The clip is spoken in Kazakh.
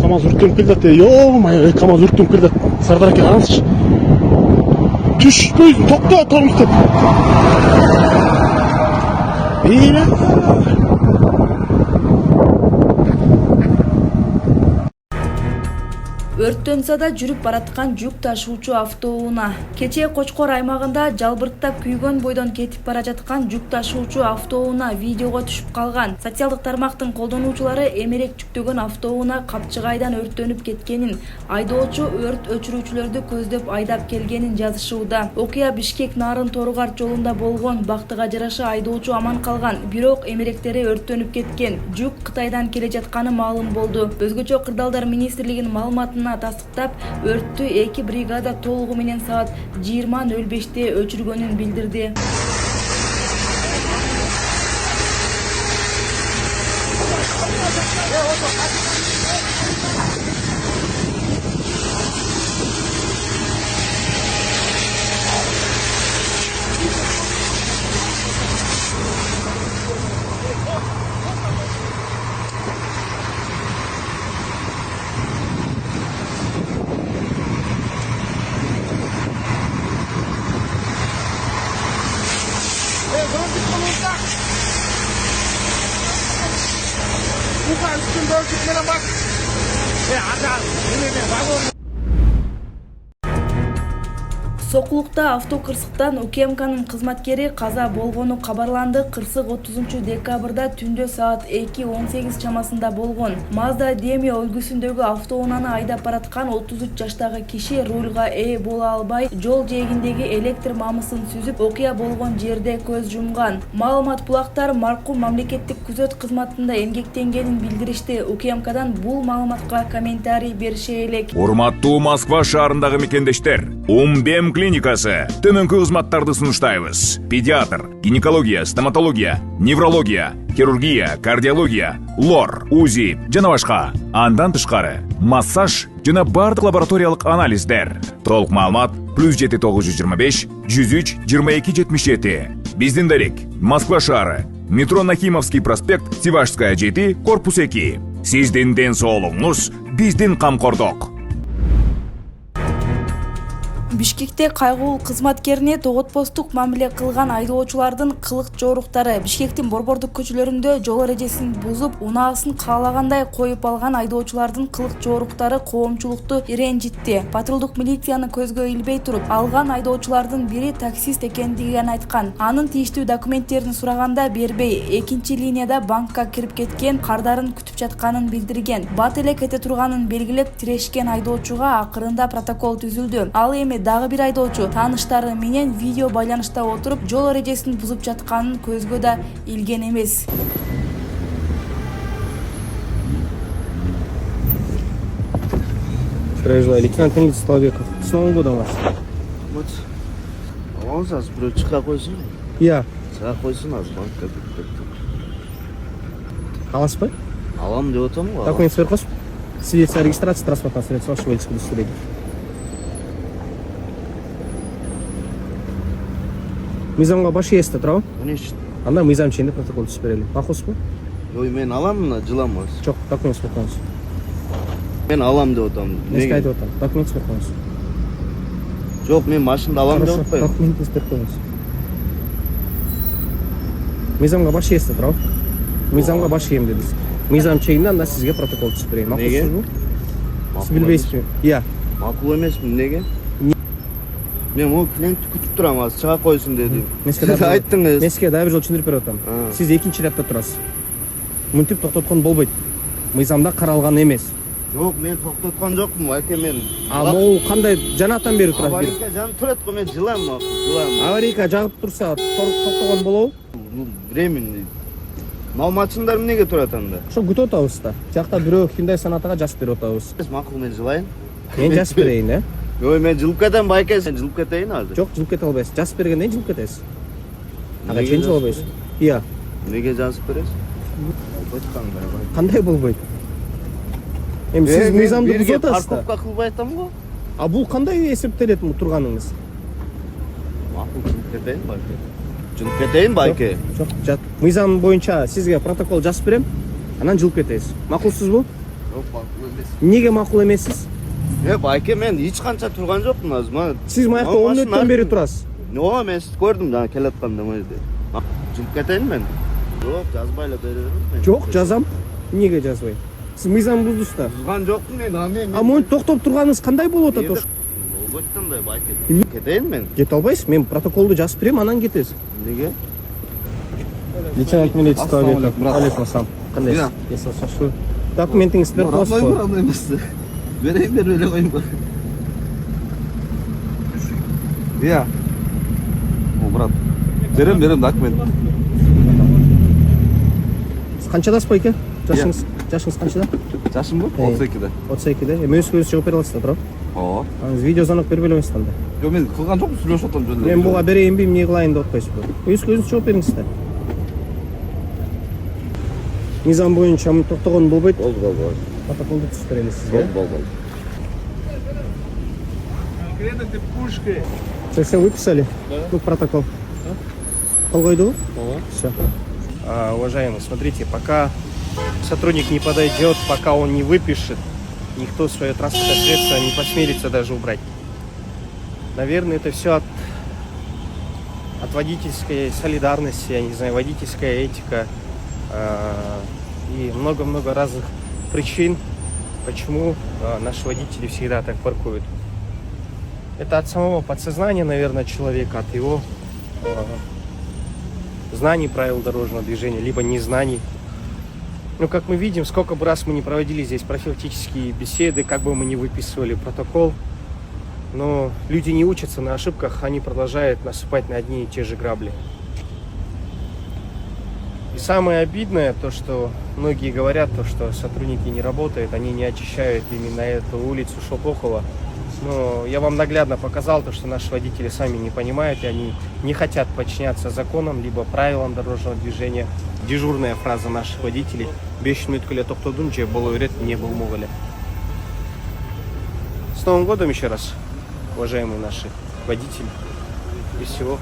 КамАЗ өрттеніп келе жатты. Ё-моё, КамАЗ өрттеніп келе жатты. Сардар аке қараңызшы. Түшпейсің, тоқта, тұрыңыз деп. Өрттөнсө да жүрүп бараткан жүк ташуучу автоунаа. Кечээ Кочкор аймагында жалбырттап күйгөн бойдон кетип бара жаткан жүк ташуучу автоунаа видеого түшүп калган. Социалдык тармактын колдонуучулары эмерек жүктөгөн автоунаа Капчыгайдан өрттөнүп кеткенин, айдоочу өрт өчүрүүчүлөрдү көздөп айдап келгенин жазышууда. Окуя Бишкек Нарын Торугар жолунда болгон. Бактыга жараша айдоочу аман калган, бирок эмеректери өрттөнүп кеткен. Жүк Кытайдан келе жатканы маалым болду. Өзгөчө кырдаалдар министрлигинин маалыматына тастыктап, өрттү 2 бригада толугу менен саат 20:05 өчүргөнүн билдирди. Bukan, sendal kita bak. Ada. Ini bagus. Сокулукта автокырсыктан УКМКнын кызматкери каза болгону кабарланды. Кырсык 30 декабрда түндө саат 2:18 чамасында болгон. Mazda Demio үлгүсүндөгү автоунааны айдап бараткан 33 жаштагы киши рульга ээ боло албай, жол жээгиндеги электр мамысын сүзүп, окуя болгон жерде көз жумган. Маалымат булактар маркум мамлекеттик күзөт кызматында эмгектенгенин билдиришти. УКМКдан бул маалыматка комментарий берише элек. Урматтуу Москва шаарындагы мекендештер, Умбем клиникасы төмөнкү кызматтарды сунуштайбыз. Педиатр, гинекология, стоматология, неврология, хирургия, кардиология, лор, УЗИ жана башка. Андан тышкары массаж жана бардык лабораториялык анализдер. Толук маалымат +7 925 103 22 77. Биздин дарек Москва шаары, метро Нахимовский проспект, Сивашская 7, корпус 2. Сиздин ден соолугуңуз биздин камкордук. Бишкекте кайгылуу кызматкерине тоготпостук мамиле кылган айдоочулардын кылык жоруктары. Бишкектин борбордук көчөлөрүндө жол эрежесин бузуп, унаасын каалагандай коюп алган айдоочулардын кылык жоруктары коомчулукту ренжитти. Патрулдук милицияны көзгө илбей туруп, алган айдоочулардын бири таксист экендигин айткан. Анын тийиштүү документтерин сураганда бербей, экинчи линияда банкка кирип кеткен, кардарын күтүп жатканын билдирген. Бат эле кете турганын белгилеп, тирешкен айдоочуга акырында протокол түзүлдү. Ал эми дагы бир айдоочу тааныштары менен видео байланышта отуруп, жол эрежесин бузуп жатканын көзгө да илген эмес. Здравия, лейтенант милиции Столбеков. С Новым годом вас. Вот. Он зараз бирөө чыга койсун. Иә. Чыга койсун азыр банкка кирип. Аласыз ба? Алам деп атам го. Документ берип коюңуз. Свидетельство о регистрации транспортного средства вашего водительского удостоверения. Мыйзамга баш ээсте туурабы? Конечно. Анда мыйзам ченинде протокол түзүп берели. Макулсузбу? Ой, мен алам мына жыламыз. Жок, документ берип коюңуз. Мен алам деп атам. Эмнеге айтып атам? Документ берип коюңуз. Жок, мен машинада алам деп атпайм. Документ берип коюңуз. Мыйзамга баш ээсте туурабы? Мыйзамга баш ээм дедиңиз. Мыйзам чегинде анда сизге протокол түзүп берейин. Макулсузбу? Сиз билбейсизби? Иә. Макул эмесмин, эмнеге? Мен могу клиентти күтүп турам, азыр чыга койсун дедим. Сиз айттыңыз. Мен сизге дагы бир жолу түшүндүрүп берип атам. Сиз экинчи рядда турасыз. Мынтип токтоткон болбойт. Мыйзамда каралган эмес. Жок, мен токтоткон жокмун, айке мен. А могу кандай жанатан бери турат? Аварийка жанып турат го, мен жылам, жылам. Аварийка жагып турса, токтогон болобу? Временный. Маалыматчылар эмнеге турат анда? Ошо күтүп атабыз да. Жакта бирөө Hyundai Sonatага жазып берип атабыз. Макул, мен жылайын. Мен жазып берейин, э? Ой, мен жылып кетем, байке, сен жылып кетейин азыр. Жок, жылып кете албайсыз. Жазып бергенден жылып кетесиз. Ага, чейин жылып албайсыз. Иә. Неге жазып бересиз? Кандай болбойт? Эми сиз мыйзамды бузуп атасыз да. Парковка кылбай атам го. А бул кандай эсептелет бул турганыңыз? Макул, жылып кетейин, байке. Жылып кетейин, байке. Жок, жат. Мыйзам боюнча сизге протокол жазып берем, анан жылып кетесиз. Макулсузбу? Жоқ, мақұл емес. Неге мақұл емессіз? Байке, мен ешқанша тұрған жоқпын азыр. Сіз маяқта 10 минуттан бері тұрасыз. Мен сізді көрдім жаңа келатқанда мына жерде. Жүріп кетейін мен. Жоқ, жазбайлап беремін. Жоқ, жазам. Неге жазбай? Сіз мыйзам бұздыңыз да. Бұзған жоқпын мен. А мойын тоқтап тұрғаныңыз қандай болып отыр? Болбойтындай байке. Кетейін мен. Кете албайсыз. Мен протоколды жазып беремін, анан кетесіз. Неге? Лейтенант милиция Ассалаумағалейкум, брат. Алейкум ассалам. Иә. Қандайсыз? Документіңізді беріп қойсыз ғой. Андай емес. Берейін бере қойын ба. Иә. О, брат. Берем документ. Сіз қаншадасыз байке? Жашыңыз қаншада? Жашым ба? 32-де. 32-де. Өз жауап бере аласыз да, брат. О. Видеозвонок беріп елемесіз анда. Жоқ, мен қылған жоқпын, сөйлесіп жатырмын жөнінде. Мен бұға берейін бе, не қылайын деп отпайсыз ба? Өз жауап беріңіз да. Мизам бойынша тоқтаған болбайды. Болды. Протоколды түсіндірелі сізге. Болды. Все выписали? Да. Ну, протокол. Қол қойды ғой? Все. Уважаемый, смотрите, пока сотрудник не подойдет, пока он не выпишет, никто свое транспортное средство не посмелится даже убрать. Наверное, это все от водительской солидарности, я не знаю, водительская этика и много-много разных причин, почему наши водители всегда так паркуют. Это от самого подсознания, наверное, человека, от его знаний правил дорожного движения, либо незнаний. Ну, как мы видим, сколько бы раз мы не проводили здесь профилактические беседы, как бы мы не выписывали протокол, но люди не учатся на ошибках, они продолжают насыпать на одни и те же грабли. И самое обидное, то, что многие говорят, то, что сотрудники не работают, они не очищают именно эту улицу Шопохова. Но я вам наглядно показал то, что наши водители сами не понимают, и они не хотят подчиняться законам, либо правилам дорожного движения. Дежурная фраза наших водителей: 5 минут келе тоқтадым, же болу берет, не болмағылы. С Новым годом еще раз, уважаемые наши водители. И всего